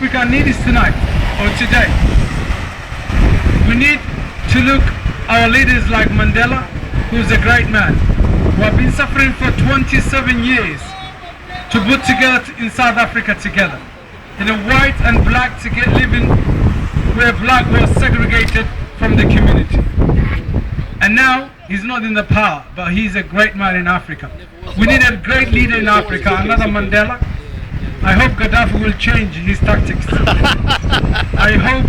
Africa needs tonight, or today, we need to look our leaders like Mandela, who's a great man, who have been suffering for 27 years to put together in South Africa together. In a white and black to get living where black was segregated from the community. And now he's not in the power, but he's a great man in Africa. We need a great leader in Africa, another Mandela. I hope Gaddafi will change his tactics. I hope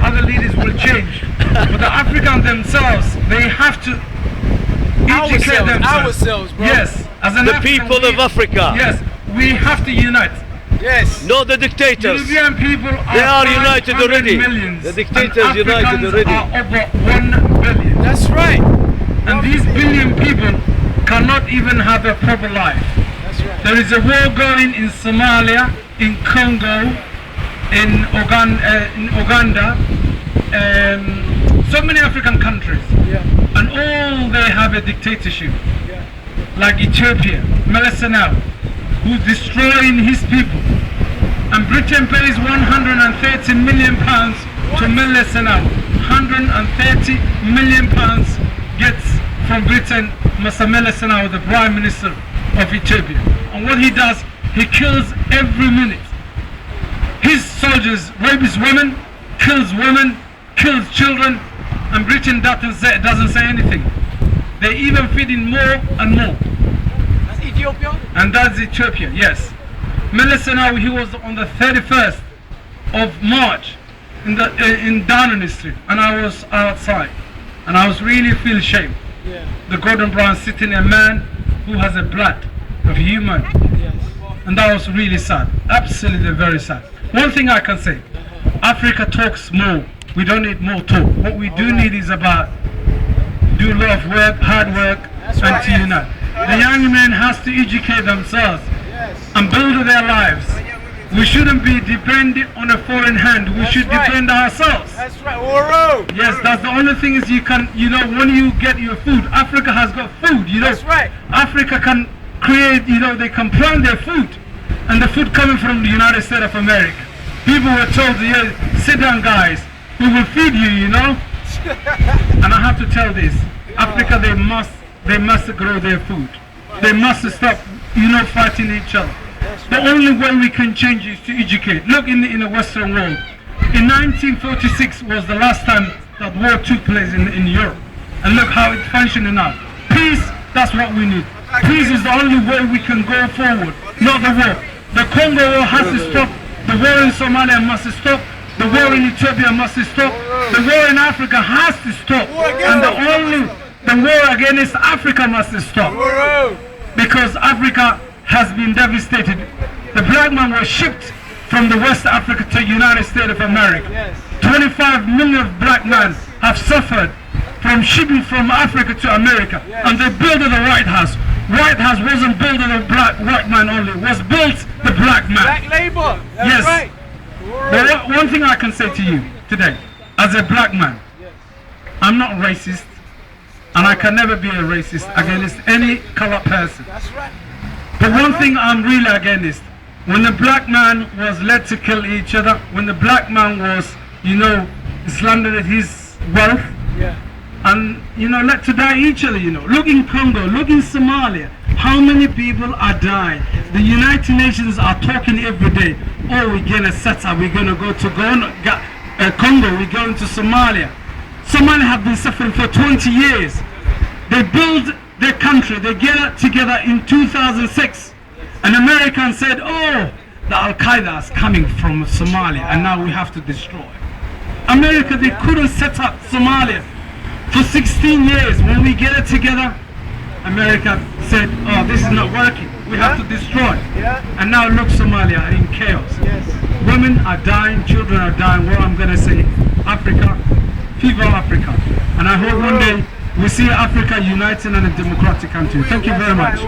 other leaders will change. But the Africans themselves, they have to educate themselves. Bro. Yes, as an the African, people of Africa. Yes, we have to unite. Yes. Not the dictators. European people are, they are united already. Millions, the dictators united already. Are over 1 billion. That's right. And these billion people cannot even have a proper life. That's right. There is a war going in Somalia, in Congo, in Uganda, so many African countries. Yeah. And all they have a dictatorship. Yeah. Like Ethiopia, Melissanau, who's destroying his people. And Britain pays 130 million pounds to Melissanau. 130 million pounds gets from Britain, Mr. Melissanau, the Prime Minister of Ethiopia. And what he does, he kills every minute. His soldiers rape women, kills children, and Britain doesn't say anything. They even feed in more and more. That's Ethiopia? And that's Ethiopia, yes. Melissanau, he was on the 31st of March in Downing Street, and I was outside, and I was really feel shame. Yeah. The Gordon Brown sitting a man who has a blood of human, Yes. and that was really sad, absolutely very sad. One thing I can say, Africa talks more. We don't need more talk. What we do need is about do a lot of work, hard work, and to unite. The young men has to educate themselves and build their lives. We shouldn't be dependent on a foreign hand. We should depend ourselves. That's right. Oro. Yes, that's the only thing is you can, when you get your food, Africa has got food, That's right. Africa can create, they can plant their food. And the food coming from the United States of America. People were told, sit down guys, we will feed you, And I have to tell this, Africa, they must grow their food. They must stop, fighting each other. The only way we can change is to educate. Look in the Western world. In 1946 was the last time that war took place in Europe. And look how it's functioning now. Peace, that's what we need. Peace is the only way we can go forward, not the war. The Congo war has to stop. The war in Somalia must stop. The war in Ethiopia must stop. The war in Africa has to stop. And the war against Africa must stop. Because Africa has been devastated. The black man was shipped from the West Africa to the United States of America. 25 million black men have suffered from shipping from Africa to America. And they built the White House. White House wasn't built the white man only, it was built the black man. Black labor. That's right. But one thing I can say to you today, as a black man, I'm not racist, and I can never be a racist against any colored person. That's right. But one thing I'm really against, when the black man was led to kill each other, when the black man was, slandered his wealth, and led to die each other, Look in Congo, look in Somalia, how many people are dying. The United Nations are talking every day, oh, we're gonna set up, we're gonna go to Congo, we're going to Somalia. Somalia have been suffering for 20 years. They build their country, they get together in 2006. An American said, oh, the Al-Qaeda is coming from Somalia and now we have to destroy. America, they couldn't set up Somalia for 16 years. When we get it together, America said, oh, this is not working. We have to destroy. And now look, Somalia in chaos. Women are dying, children are dying. Well, I'm going to say Africa, fever Africa. And I hope one day we see Africa united and a democratic country. Thank you very much.